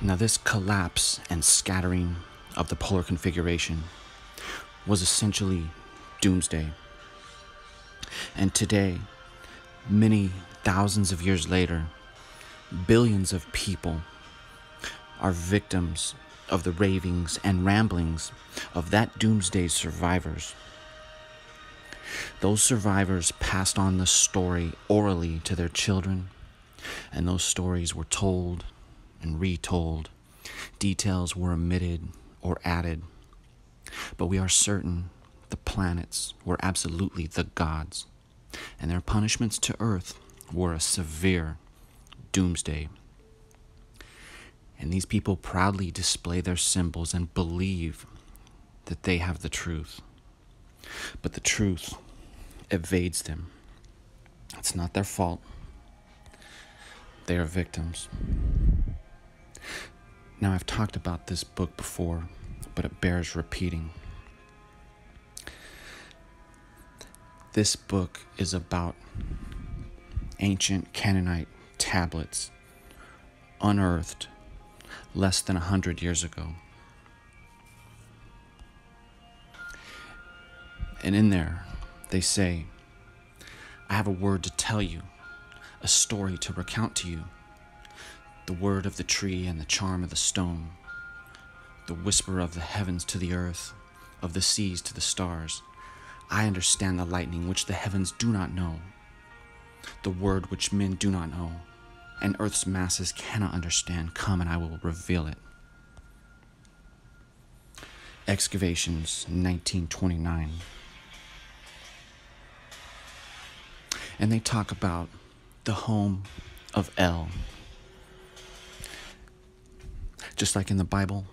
Now, this collapse and scattering of the polar configuration was essentially doomsday. And today, many thousands of years later, billions of people are victims of the ravings and ramblings of that doomsday survivors. Those survivors passed on the story orally to their children, and those stories were told and retold. Details were omitted or added. But we are certain the planets were absolutely the gods, and their punishments to Earth were a severe doomsday. And these people proudly display their symbols and believe that they have the truth. But the truth evades them. It's not their fault. They are victims. Now, I've talked about this book before, but it bears repeating. This book is about ancient Canaanite tablets unearthed less than 100 years ago. And in there, they say, I have a word to tell you, a story to recount to you, the word of the tree and the charm of the stone, the whisper of the heavens to the earth, of the seas to the stars. I understand the lightning which the heavens do not know, the word which men do not know, and earth's masses cannot understand. Come and I will reveal it. Excavations, 1929. And they talk about the home of El. Just like in the Bible,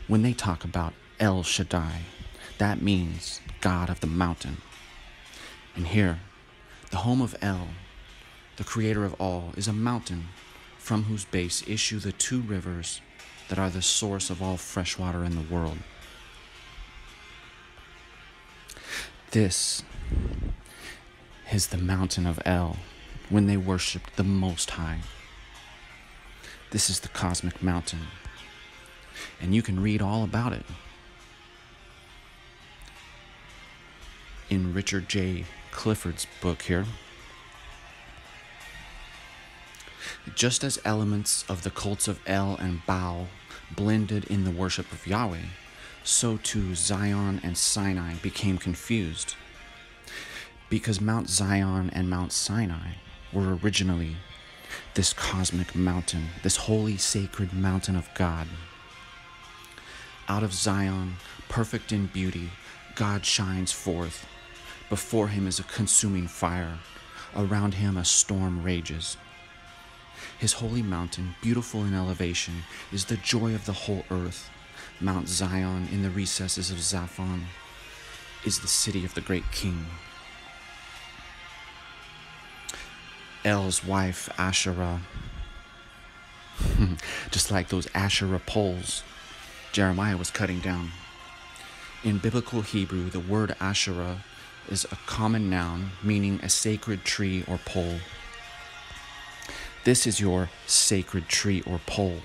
when they talk about El Shaddai, that means God of the mountain. And here, the home of El, the creator of all, is a mountain from whose base issue the two rivers that are the source of all fresh water in the world. This is the mountain of El, when they worshipped the Most High. This is the cosmic mountain, and you can read all about it in Richard J. Clifford's book here. Just as elements of the cults of El and Baal blended in the worship of Yahweh, so too Zion and Sinai became confused, because Mount Zion and Mount Sinai were originally this cosmic mountain, this holy sacred mountain of God. Out of Zion, perfect in beauty, God shines forth. Before him is a consuming fire. Around him a storm rages. His holy mountain, beautiful in elevation, is the joy of the whole earth. Mount Zion, in the recesses of Zaphon, is the city of the great king. El's wife, Asherah, just like those Asherah poles Jeremiah was cutting down. In biblical Hebrew, the word Asherah is a common noun meaning a sacred tree or pole. This is your sacred tree or pole.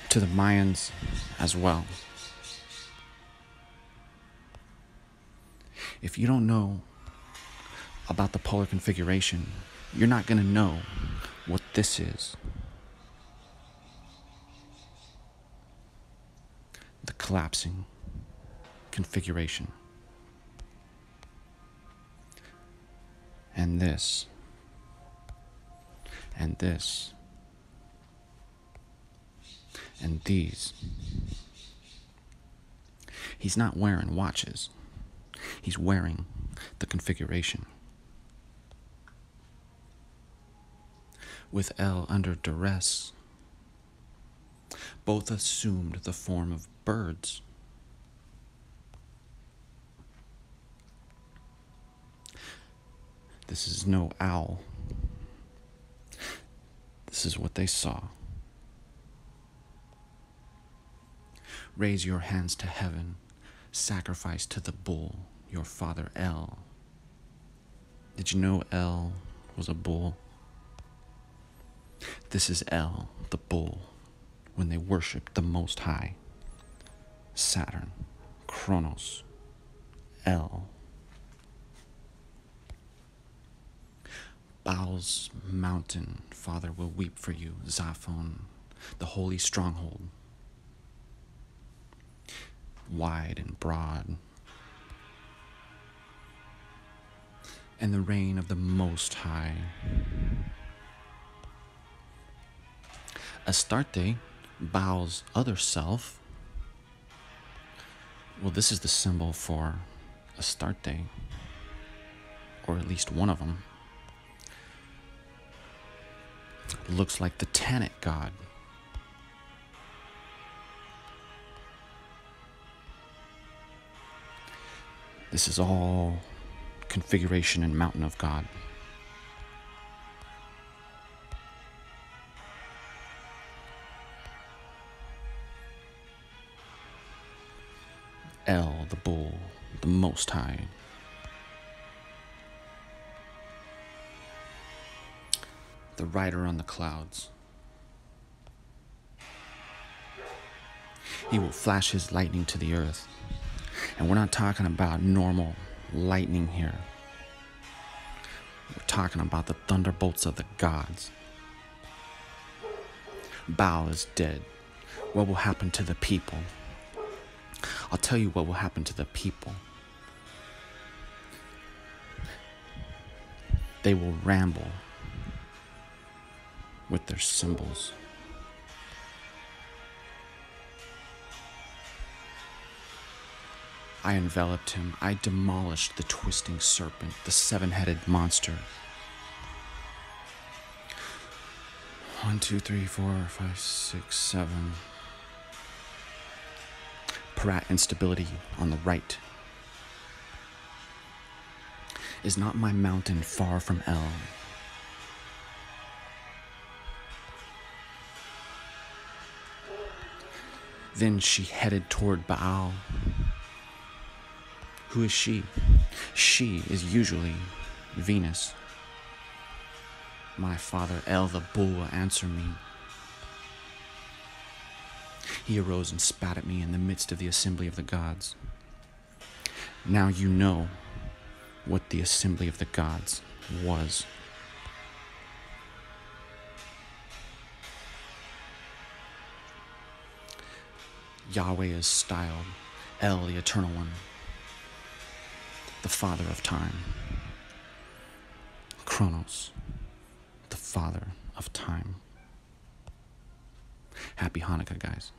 To the Mayans as well. If you don't know about the polar configuration, you're not going to know what this is. The collapsing configuration. And this. And this. And these. He's not wearing watches. He's wearing the configuration. With El under duress, both assumed the form of birds. This is no owl. This is what they saw. Raise your hands to heaven, sacrifice to the bull, your father El. Did you know El was a bull. This is El, the bull, when they worshipped the Most High, Saturn, Kronos, El. Baal's mountain, Father, will weep for you, Zaphon, the holy stronghold, wide and broad, and the reign of the Most High. Astarte, Baal's other self. Well, this is the symbol for Astarte, or at least one of them. Looks like the Tanit god. This is all configuration and mountain of God. El, the bull, the Most High. The rider on the clouds. He will flash his lightning to the earth. And we're not talking about normal lightning here. We're talking about the thunderbolts of the gods. Baal is dead. What will happen to the people? I'll tell you what will happen to the people. They will ramble with their symbols. I enveloped him. I demolished the twisting serpent, the seven-headed monster. 1, 2, 3, 4, 5, 6, 7. Parat instability on the right. Is not my mountain far from El? Then she headed toward Baal. Who is she? She is usually Venus. My father El the bull will answer me. He arose and spat at me in the midst of the assembly of the gods. Now you know what the assembly of the gods was. Yahweh is styled El, the Eternal One, the Father of Time. Kronos, the Father of Time. Happy Hanukkah, guys.